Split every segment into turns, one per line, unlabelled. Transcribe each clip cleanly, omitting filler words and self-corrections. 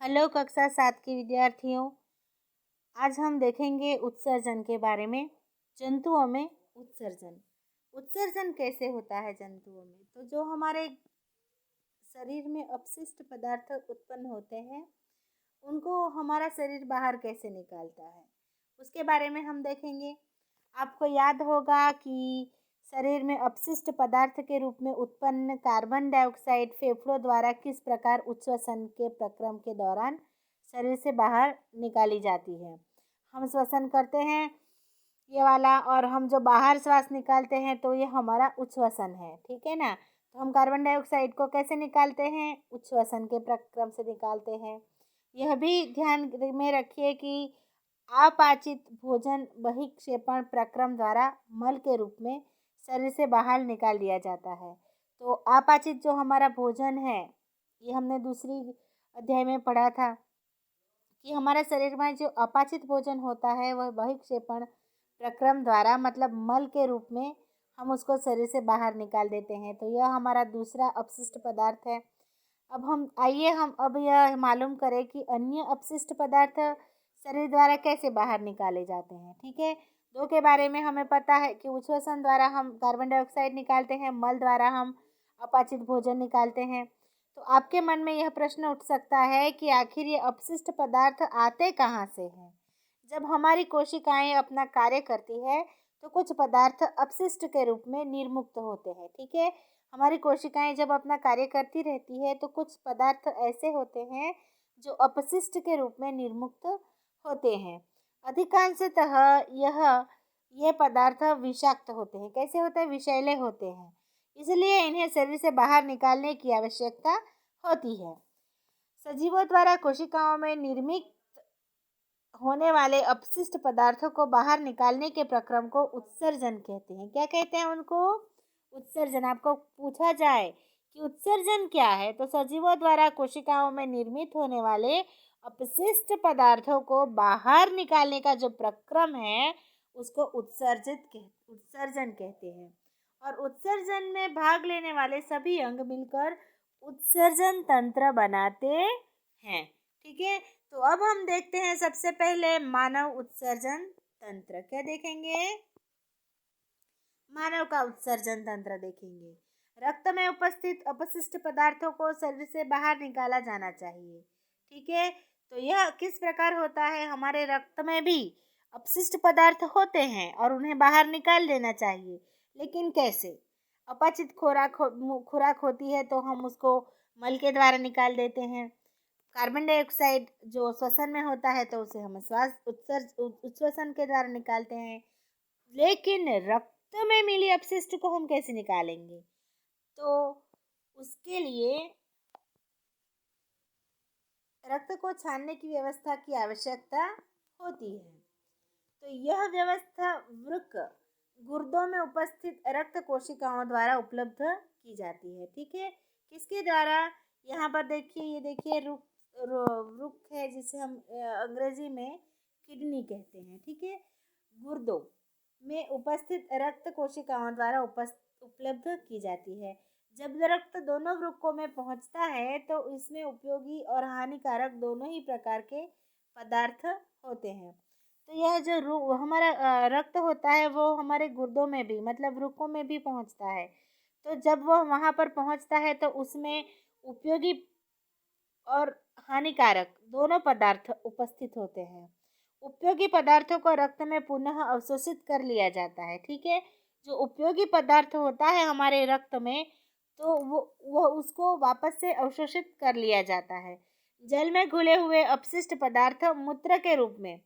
Hello कक्षा 7 के विद्यार्थियों। आज हम देखेंगे उत्सर्जन के बारे में। जंतुओं में उत्सर्जन उत्सर्जन कैसे होता है जंतुओं में। तो जो हमारे शरीर में अपशिष्ट पदार्थ उत्पन्न होते हैं उनको हमारा शरीर बाहर कैसे निकालता है उसके बारे में हम देखेंगे। आपको याद होगा कि शरीर में अपशिष्ट पदार्थ के रूप में उत्पन्न कार्बन डाइऑक्साइड फेफड़ों द्वारा किस प्रकार उच्छ्वसन के प्रक्रम के दौरान शरीर से बाहर निकाली जाती है। हम श्वसन करते हैं ये वाला, और हम जो बाहर श्वास निकालते हैं तो ये हमारा उच्छ्वसन है, ठीक है ना। तो हम कार्बन डाइऑक्साइड को कैसे निकालते हैं, उच्छ्वसन के प्रक्रम से निकालते हैं। यह भी ध्यान में रखिए कि अपाचित भोजन बहिक्षेपण प्रक्रम द्वारा मल के रूप में शरीर से बाहर निकाल दिया जाता है। तो अपाचित जो हमारा भोजन है, ये हमने दूसरी अध्याय में पढ़ा था कि हमारा शरीर में जो अपाचित भोजन होता है वह बहिक्षेपण प्रक्रम द्वारा मतलब मल के रूप में हम उसको शरीर से बाहर निकाल देते हैं। तो यह हमारा दूसरा अपशिष्ट पदार्थ है। हम अब यह मालूम करें कि अन्य अपशिष्ट पदार्थ शरीर द्वारा कैसे बाहर निकाले जाते हैं। ठीक है, दो के बारे में हमें पता है कि उच्छ्वसन द्वारा हम कार्बन डाइऑक्साइड निकालते हैं, मल द्वारा हम अपाचित भोजन निकालते हैं। तो आपके मन में यह प्रश्न उठ सकता है कि आखिर ये अपशिष्ट पदार्थ आते कहाँ से हैं। जब हमारी कोशिकाएं अपना कार्य करती है तो कुछ पदार्थ अपशिष्ट के रूप में निर्मुक्त होते हैं। ठीक है, हमारी कोशिकाएं जब अपना कार्य करती रहती है तो कुछ पदार्थ ऐसे होते हैं जो अपशिष्ट के रूप में निर्मुक्त होते हैं। अधिकांशतः ये पदार्थ विषाक्त होते हैं। कैसे होते हैं, विषैले होते हैं, इसलिए इन्हें शरीर से बाहर निकालने की आवश्यकता होती है। सजीवों द्वारा कोशिकाओं में निर्मित होने वाले अपशिष्ट पदार्थों को बाहर निकालने के प्रक्रम को उत्सर्जन कहते हैं। क्या कहते हैं उनको, उत्सर्जन। आपको पूछा जाए कि उत्सर्जन क्या है तो सजीवों द्वारा कोशिकाओं में निर्मित होने वाले अपशिष्ट पदार्थों को बाहर निकालने का जो प्रक्रम है उसको उत्सर्जन कहते हैं। और उत्सर्जन में भाग लेने वाले सभी अंग मिलकर उत्सर्जन तंत्र बनाते हैं। ठीक है, तो अब हम देखते हैं सबसे पहले मानव उत्सर्जन तंत्र। क्या देखेंगे, मानव का उत्सर्जन तंत्र देखेंगे। रक्त में उपस्थित अपशिष्ट पदार्थों को शरीर से बाहर निकाला जाना चाहिए। ठीक है, तो यह किस प्रकार होता है, हमारे रक्त में भी अपशिष्ट पदार्थ होते हैं और उन्हें बाहर निकाल देना चाहिए, लेकिन कैसे। अपचित खुराक होती है तो हम उसको मल के द्वारा निकाल देते हैं। कार्बन डाइऑक्साइड जो श्वसन में होता है तो उसे हम उच्छ्वसन के द्वारा निकालते हैं। लेकिन रक्त में मिली अपशिष्ट को हम कैसे निकालेंगे, तो उसके लिए रक्त को छानने की व्यवस्था की आवश्यकता होती है। तो यह व्यवस्था वृक्क गुर्दों में उपस्थित रक्त कोशिकाओं द्वारा उपलब्ध की जाती है। ठीक है, किसके द्वारा, यहाँ पर देखिए, ये देखिए वृक्क है जिसे हम अंग्रेजी में किडनी कहते हैं। ठीक है, गुर्दों में उपस्थित रक्त कोशिकाओं द्वारा उपलब्ध की जाती है। जब रक्त दोनों वृक्कों में पहुंचता है तो इसमें उपयोगी और हानिकारक दोनों ही प्रकार के पदार्थ होते हैं। तो यह जो हमारा रक्त होता है वो हमारे गुर्दों में भी मतलब वृक्कों में भी पहुंचता है। तो जब वो वहाँ पर पहुंचता है तो उसमें उपयोगी और हानिकारक दोनों पदार्थ उपस्थित होते हैं। उपयोगी पदार्थों को रक्त में पुनः अवशोषित कर लिया जाता है। ठीक है, जो उपयोगी पदार्थ होता है हमारे रक्त में तो वो उसको वापस से अवशोषित कर लिया जाता है। जल में घुले हुए अपशिष्ट पदार्थ मूत्र के रूप में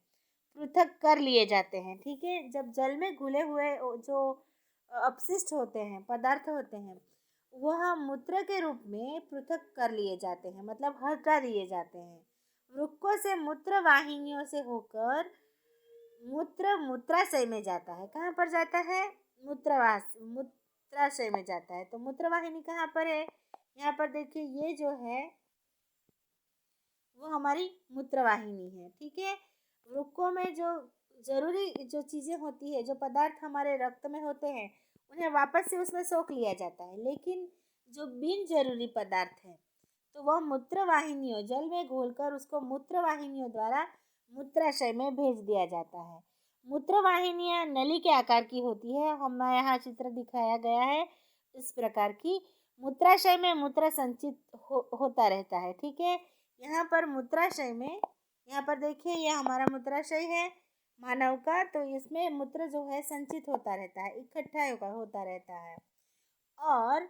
पृथक कर लिए जाते हैं। ठीक है, जब जल में घुले हुए जो अपशिष्ट होते हैं, पदार्थ होते हैं, वह मूत्र के रूप में पृथक कर लिए जाते हैं, मतलब हटा दिए जाते हैं। वृक्कों से मूत्र वाहिनियों से होकर मूत्राशय में जाता है। कहाँ पर जाता है, मूत्राशय में जाता है। तो मूत्र वाहिनी कहाँ पर है, यहाँ पर देखिए, ये जो है वो हमारी मूत्र वाहिनी है। ठीक है, वृक्कों में जो जरूरी जो चीज़ें होती है, जो पदार्थ हमारे रक्त में होते हैं, उन्हें वापस से उसमें सोख लिया जाता है। लेकिन जो बिन जरूरी पदार्थ है तो वह मूत्रवाहिनियों, जल में घोलकर उसको मूत्रवाहिनियों द्वारा मूत्राशय में भेज दिया जाता है। मूत्रवाहिनियां नली के आकार की होती है। हमें यहाँ चित्र दिखाया गया है इस प्रकार की। मूत्राशय में मूत्र संचित होता रहता है। ठीक है, यहाँ पर मूत्राशय में, यहाँ पर देखिए ये हमारा मूत्राशय है मानव का, तो इसमें मूत्र जो है संचित होता रहता है, इकट्ठा होता रहता है। और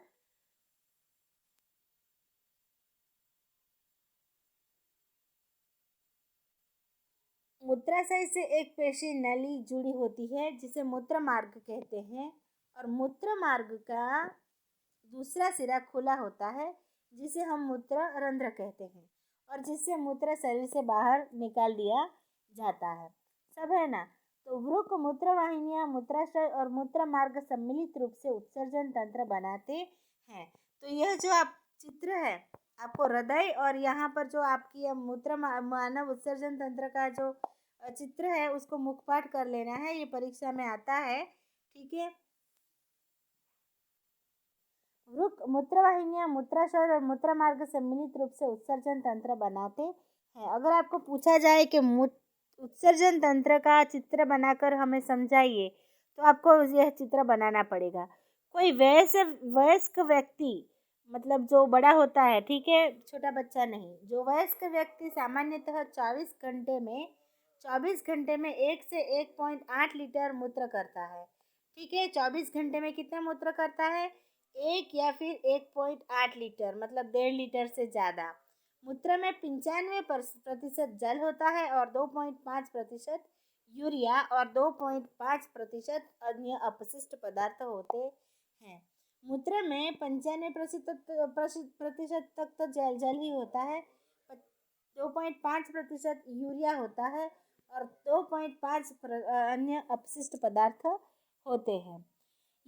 मूत्राशय से एक पेशी नली जुड़ी होती है जिसे मूत्र मार्ग कहते हैं, और मूत्र मार्ग का दूसरा सिरा खुला होता है जिसे हम मूत्र रंध्र कहते हैं, और जिससे मूत्र शरीर से बाहर निकाल दिया जाता है। सब है ना। तो वृक्क, मूत्रवाहिनियां, मूत्राशय और मूत्र मार्ग सम्मिलित रूप से उत्सर्जन तंत्र बनाते हैं। तो यह जो आप चित्र है, आपको हृदय और यहाँ पर जो आपकी मूत्र मानव उत्सर्जन तंत्र का जो चित्र है उसको मुखपाठ कर लेना है, ये परीक्षा में आता है। ठीक है, वृक्क, मूत्रवाहिनियां, मूत्राशय और मूत्र मार्ग सम्मिलित रूप से उत्सर्जन तंत्र बनाते हैं। अगर आपको पूछा जाए कि उत्सर्जन तंत्र का चित्र बनाकर हमें समझाइए, तो आपको यह चित्र बनाना पड़ेगा। कोई वयस्क व्यक्ति, मतलब जो बड़ा होता है, ठीक है, छोटा बच्चा नहीं, जो वयस्क व्यक्ति सामान्यतः 24 घंटे में 1 से 1.8 लीटर मूत्र करता है। ठीक है, 24 घंटे में कितना मूत्र करता है? 1 या फिर 1.8 लीटर, मतलब 1.5 लीटर से ज़्यादा। मूत्र में 95% जल होता है और 2.5% यूरिया और 2.5% अन्य अपशिष्ट पदार्थ होते हैं। मूत्र में 95% तक तो जल ही होता है, 2.5% यूरिया होता है और 2.5 अन्य अपशिष्ट पदार्थ होते हैं।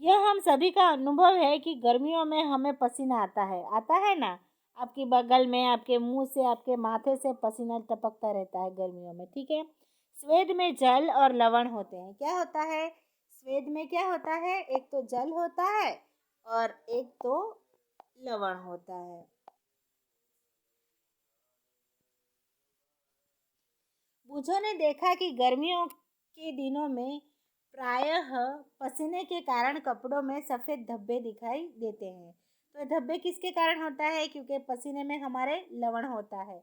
यह हम सभी का अनुभव है कि गर्मियों में हमें पसीना आता है ना। आपकी बगल में, आपके मुंह से, आपके माथे से पसीना टपकता रहता है गर्मियों में। ठीक है, स्वेद में जल और लवण होते हैं। क्या होता है स्वेद में? क्या होता है? एक तो जल होता है और एक तो लवण होता है। बूझों ने देखा कि गर्मियों के दिनों में प्रायः पसीने के कारण कपड़ों में सफ़ेद धब्बे दिखाई देते हैं। तो धब्बे किसके कारण होता है? क्योंकि पसीने में हमारे लवण होता है,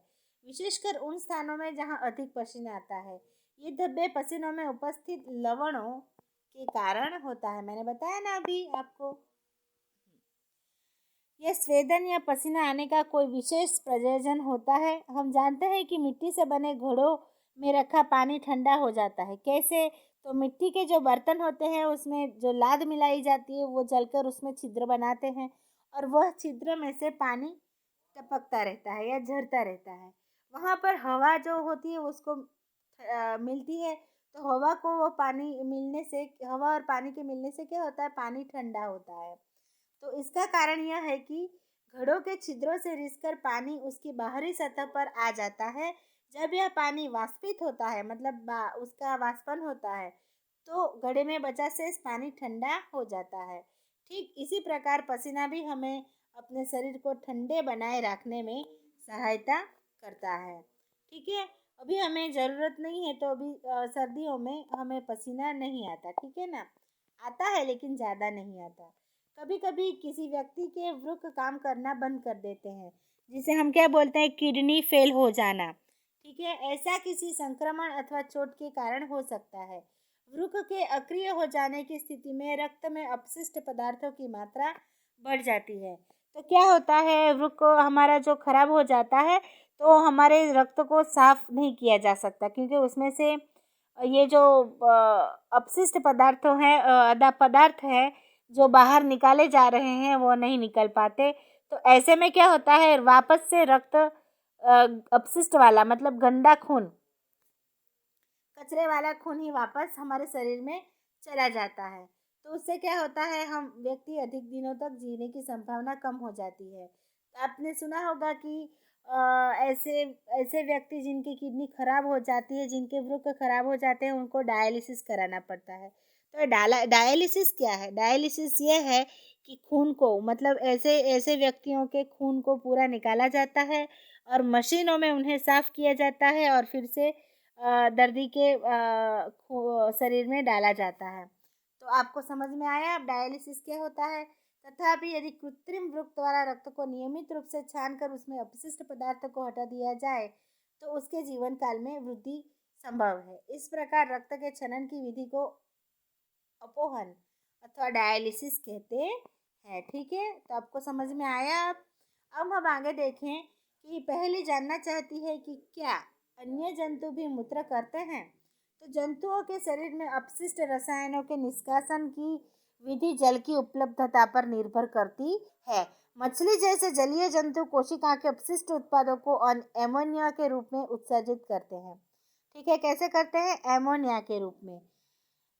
विशेषकर उन स्थानों में जहाँ अधिक पसीना आता है। ये धब्बे पसीनों में उपस्थित लवणों के कारण होता है। मैंने बताया ना अभी आपको। यह स्वेदन या पसीना आने का कोई विशेष प्रयोजन होता है। हम जानते हैं कि मिट्टी से बने घड़ों में रखा पानी ठंडा हो जाता है। कैसे? तो मिट्टी के जो बर्तन होते हैं उसमें जो लाद मिलाई जाती है वो जलकर उसमें छिद्र बनाते हैं, और वह छिद्र में से पानी टपकता रहता है या झरता रहता है। वहाँ पर हवा जो होती है उसको मिलती है, तो हवा को वो पानी मिलने से, हवा और पानी के मिलने से क्या होता है? पानी ठंडा होता है। तो इसका कारण यह है कि घड़ों के छिद्रों से रिसकर पानी उसकी बाहरी सतह पर आ जाता है। जब यह पानी वाष्पित होता है, मतलब उसका वाष्पन होता है, तो घड़े में बचा शेष पानी ठंडा हो जाता है। ठीक इसी प्रकार पसीना भी हमें अपने शरीर को ठंडे बनाए रखने में सहायता करता है। ठीक है, अभी हमें ज़रूरत नहीं है, तो अभी सर्दियों में हमें पसीना नहीं आता। ठीक है ना, आता है लेकिन ज़्यादा नहीं आता। कभी कभी किसी व्यक्ति के वृक्क काम करना बंद कर देते हैं, जिसे हम क्या बोलते हैं? किडनी फेल हो जाना। ठीक है, ऐसा किसी संक्रमण अथवा चोट के कारण हो सकता है। वृक्क के अक्रिय हो जाने की स्थिति में रक्त में अपशिष्ट पदार्थों की मात्रा बढ़ जाती है। तो क्या होता है? वृक्क हमारा जो खराब हो जाता है, तो हमारे रक्त को साफ नहीं किया जा सकता, क्योंकि उसमें से ये जो अपशिष्ट पदार्थों हैं, पदार्थ है जो बाहर निकाले जा रहे हैं, वो नहीं निकल पाते। तो ऐसे में क्या होता है? वापस से रक्त अपशिष्ट वाला, मतलब गंदा खून, कचरे वाला खून ही वापस हमारे शरीर में चला जाता है। तो उससे क्या होता है? हम व्यक्ति अधिक दिनों तक जीने की संभावना कम हो जाती है। आपने सुना होगा कि ऐसे ऐसे व्यक्ति जिनकी किडनी खराब हो जाती है, जिनके वृक्क खराब हो जाते हैं, उनको डायलिसिस कराना पड़ता है। तो डायलिसिस क्या है? डायलिसिस ये है कि खून को, मतलब ऐसे ऐसे व्यक्तियों के खून को पूरा निकाला जाता है और मशीनों में उन्हें साफ किया जाता है और फिर से दर्दी के शरीर में डाला जाता है। तो आपको समझ में आया अब डायलिसिस क्या होता है। तथापि यदि कृत्रिम वृक्क द्वारा रक्त को नियमित रूप से छानकर उसमें अपशिष्ट पदार्थों को हटा दिया जाए तो उसके जीवन काल में वृद्धि संभव है। इस प्रकार रक्त के छनन की विधि को अपोहन अथवा डायलिसिस कहते हैं। ठीक है, तो आपको समझ में आया। अब हम आगे देखें कि पहली जानना चाहती है कि क्या अन्य जंतु भी मूत्र करते हैं। तो जंतुओं के शरीर में अपशिष्ट रसायनों के निष्कासन की विधि जल की उपलब्धता पर निर्भर करती है। मछली जैसे जलीय जंतु कोशिका के अपशिष्ट उत्पादों को एमोनिया के रूप में उत्सर्जित करते हैं। ठीक है, कैसे करते हैं? एमोनिया के रूप में,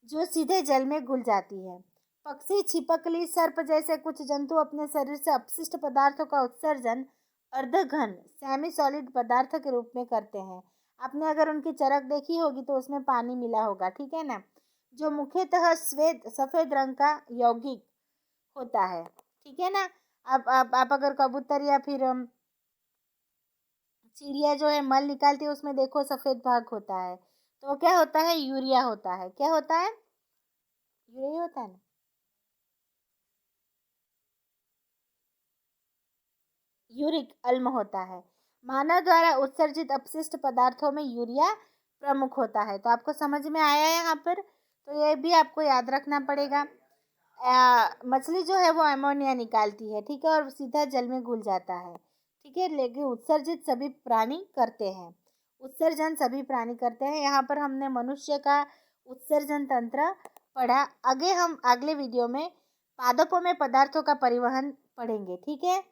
जो सीधे जल में घुल जाती है। पक्षी, छिपकली, सर्प जैसे कुछ जंतु अपने शरीर से अपशिष्ट पदार्थों का उत्सर्जन अर्धघन सेमी सॉलिड पदार्थ के रूप में करते हैं। आपने अगर उनकी चरक देखी होगी तो उसमें पानी मिला होगा, ठीक है ना, जो मुख्यतः सफेद रंग का यौगिक होता है। ठीक है ना। आप अगर कबूतर या फिर चिड़िया जो है मल निकालती है उसमें देखो सफेद भाग होता है, तो वो क्या होता है? यूरिया होता है। क्या होता है? यूरिया होता है ना। यूरिक अम्ल होता है। मानव द्वारा उत्सर्जित अपशिष्ट पदार्थों में यूरिया प्रमुख होता है। तो आपको समझ में आया यहाँ पर, तो ये भी आपको याद रखना पड़ेगा। मछली जो है वो अमोनिया निकालती है, ठीक है, और सीधा जल में घुल जाता है। ठीक है, लेकिन उत्सर्जित सभी प्राणी करते हैं। उत्सर्जन सभी प्राणी करते हैं। यहाँ पर हमने मनुष्य का उत्सर्जन तंत्र पढ़ा। आगे हम अगले वीडियो में पादपों में पदार्थों का परिवहन पढ़ेंगे। ठीक है।